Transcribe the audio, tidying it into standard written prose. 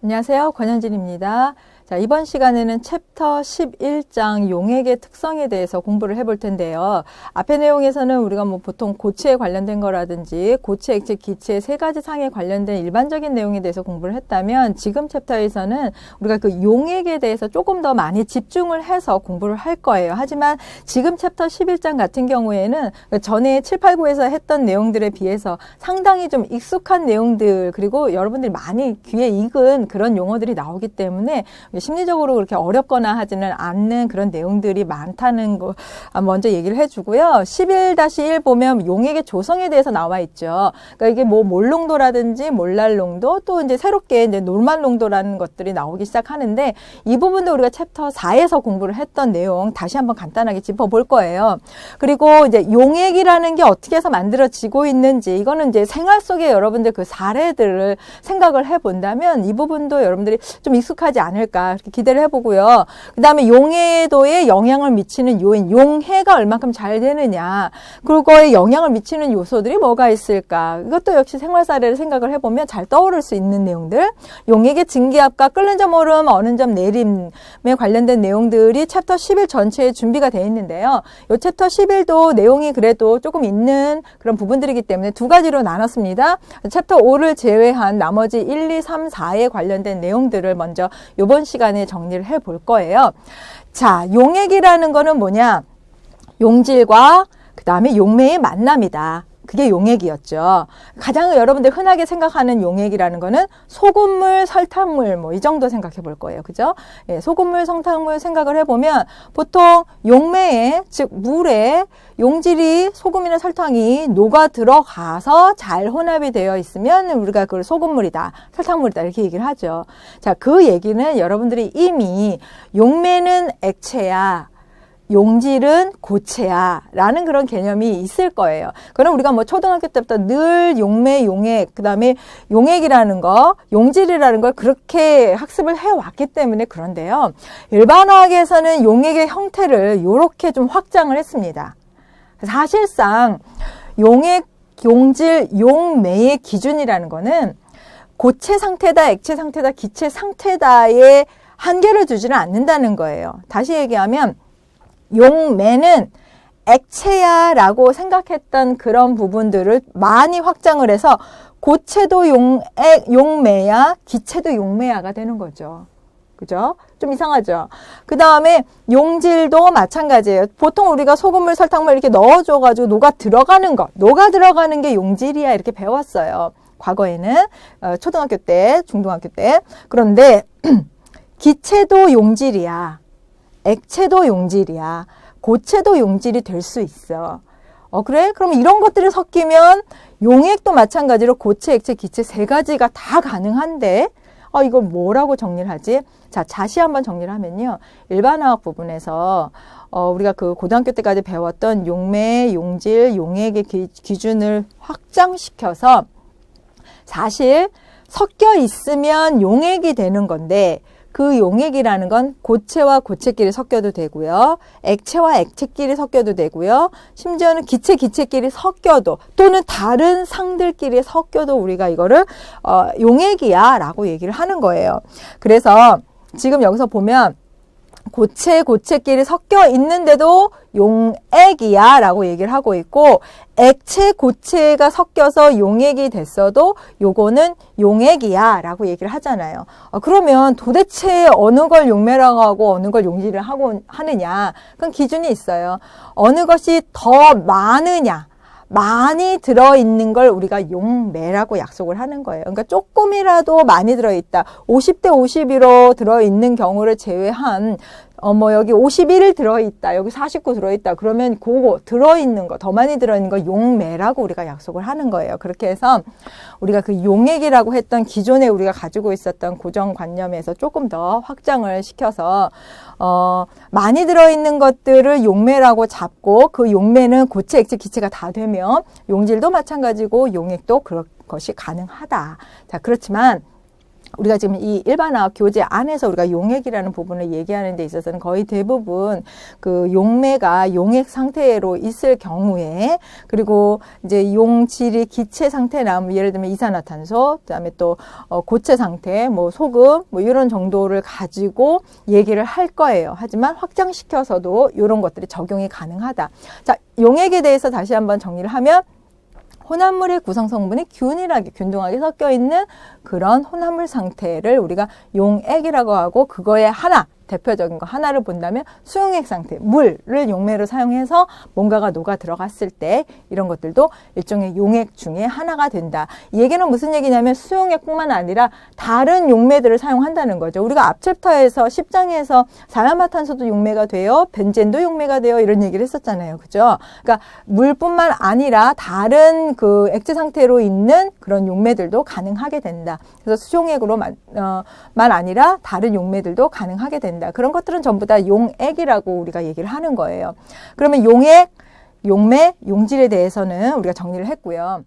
안녕하세요. 권현진입니다. 자, 이번 시간에는 챕터 11장 용액의 특성에 대해서 공부를 해볼 텐데요. 앞의 내용에서는 우리가 보통 고체에 관련된 거라든지 고체, 액체, 기체 세 가지 상에 관련된 일반적인 내용에 대해서 공부를 했다면 지금 챕터에서는 우리가 그 용액에 대해서 조금 더 많이 집중을 해서 공부를 할 거예요. 하지만 지금 챕터 11장 같은 경우에는 전에 7, 8, 9에서 했던 내용들에 비해서 상당히 좀 익숙한 내용들, 그리고 여러분들이 많이 귀에 익은 그런 용어들이 나오기 때문에 심리적으로 그렇게 어렵거나 하지는 않는 그런 내용들이 많다는 거 먼저 얘기를 해주고요. 11-1 보면 용액의 조성에 대해서 나와 있죠. 그러니까 이게 몰농도라든지 몰랄농도, 또 이제 새롭게 이제 노멀농도라는 것들이 나오기 시작하는데, 이 부분도 우리가 챕터 4에서 공부를 했던 내용 다시 한번 간단하게 짚어볼 거예요. 그리고 이제 용액이라는 게 어떻게 해서 만들어지고 있는지, 이거는 이제 생활 속에 여러분들 그 사례들을 생각을 해본다면 이 부분도 여러분들이 좀 익숙하지 않을까 이렇게 기대를 해보고요. 그 다음에 용해도에 영향을 미치는 요인, 용해가 얼만큼 잘 되느냐, 그거에 영향을 미치는 요소들이 뭐가 있을까, 이것도 역시 생활 사례를 생각을 해보면 잘 떠오를 수 있는 내용들, 용액의 증기압과 끓는 점 오름, 어는 점 내림에 관련된 내용들이 챕터 11 전체에 준비가 되어 있는데요. 이 챕터 11도 내용이 그래도 조금 있는 그런 부분들이기 때문에 두 가지로 나눴습니다. 챕터 5를 제외한 나머지 1, 2, 3, 4에 관련된 내용들을 먼저 이번 시간에 정리를 해 볼 거예요. 자, 용액이라는 거는 뭐냐? 용질과 그 다음에 용매의 만남이다. 그게 용액이었죠. 가장 여러분들 흔하게 생각하는 용액이라는 거는 소금물, 설탕물 이 정도 생각해 볼 거예요. 그죠? 예, 소금물, 설탕물 생각을 해보면 보통 용매에, 즉 물에 용질이, 소금이나 설탕이 녹아 들어가서 잘 혼합이 되어 있으면 우리가 그걸 소금물이다, 설탕물이다 이렇게 얘기를 하죠. 자, 그 얘기는 여러분들이 이미 용매는 액체야, 용질은 고체야 라는 그런 개념이 있을 거예요. 그럼 우리가 초등학교 때부터 늘 용매, 용액, 그 다음에 용액이라는 거, 용질이라는 걸 그렇게 학습을 해왔기 때문에 그런데요. 일반화학에서는 용액의 형태를 이렇게 좀 확장을 했습니다. 사실상 용액, 용질, 용매의 기준이라는 거는 고체 상태다, 액체 상태다, 기체 상태다에 한계를 두지는 않는다는 거예요. 다시 얘기하면 용매는 액체야 라고 생각했던 그런 부분들을 많이 확장을 해서 고체도 용매야, 기체도 용매야가 되는 거죠. 그죠? 좀 이상하죠? 그 다음에 용질도 마찬가지예요. 보통 우리가 소금물, 설탕물 이렇게 넣어줘가지고 녹아 들어가는 게 용질이야 이렇게 배웠어요. 과거에는 초등학교 때, 중등학교 때. 그런데 기체도 용질이야, 액체도 용질이야, 고체도 용질이 될 수 있어. 그래? 그럼 이런 것들이 섞이면 용액도 마찬가지로 고체, 액체, 기체 세 가지가 다 가능한데 이걸 뭐라고 정리를 하지? 자, 다시 한번 정리를 하면요. 일반화학 부분에서 우리가 그 고등학교 때까지 배웠던 용매, 용질, 용액의 기준을 확장시켜서 사실 섞여 있으면 용액이 되는 건데, 그 용액이라는 건 고체와 고체끼리 섞여도 되고요, 액체와 액체끼리 섞여도 되고요, 심지어는 기체끼리 섞여도, 또는 다른 상들끼리 섞여도 우리가 이거를 용액이야 라고 얘기를 하는 거예요. 그래서 지금 여기서 보면 고체끼리 섞여 있는데도 용액이야 라고 얘기를 하고 있고, 액체, 고체가 섞여서 용액이 됐어도 요거는 용액이야 라고 얘기를 하잖아요. 그러면 도대체 어느 걸 용매라고 하고 어느 걸 용질을 하느냐, 그건 기준이 있어요. 어느 것이 더 많으냐, 많이 들어있는 걸 우리가 용매라고 약속을 하는 거예요. 그러니까 조금이라도 많이 들어있다, 50대 51로 들어있는 경우를 제외한 여기 51 들어있다, 여기 49 들어있다, 그러면 그거 들어있는 거, 더 많이 들어있는 거 용매라고 우리가 약속을 하는 거예요. 그렇게 해서 우리가 그 용액이라고 했던 기존에 우리가 가지고 있었던 고정관념에서 조금 더 확장을 시켜서 많이 들어있는 것들을 용매라고 잡고, 그 용매는 고체, 액체, 기체가 다 되면 용질도 마찬가지고 용액도 그런 것이 가능하다. 자, 그렇지만 우리가 지금 이 일반화학 교재 안에서 우리가 용액이라는 부분을 얘기하는 데 있어서는 거의 대부분 그 용매가 용액 상태로 있을 경우에, 그리고 이제 용질이 기체 상태에 나오면 예를 들면 이산화탄소, 그다음에 또 고체 상태, 뭐 소금, 뭐 이런 정도를 가지고 얘기를 할 거예요. 하지만 확장시켜서도 이런 것들이 적용이 가능하다. 자, 용액에 대해서 다시 한번 정리를 하면, 혼합물의 구성 성분이 균일하게 균등하게 섞여 있는 그런 혼합물 상태를 우리가 용액이라고 하고, 그거의 하나, 대표적인 거 하나를 본다면 수용액 상태, 물을 용매로 사용해서 뭔가가 녹아 들어갔을 때 이런 것들도 일종의 용액 중에 하나가 된다. 이 얘기는 무슨 얘기냐면 수용액뿐만 아니라 다른 용매들을 사용한다는 거죠. 우리가 앞 챕터에서 10장에서 사야마탄소도 용매가 돼요, 벤젠도 용매가 돼요, 이런 얘기를 했었잖아요. 그죠? 그러니까 물뿐만 아니라 다른 그 액체 상태로 있는 그런 용매들도 가능하게 된다. 그래서 수용액으로만 아니라 다른 용매들도 가능하게 된다. 그런 것들은 전부 다 용액이라고 우리가 얘기를 하는 거예요. 그러면 용액, 용매, 용질에 대해서는 우리가 정리를 했고요.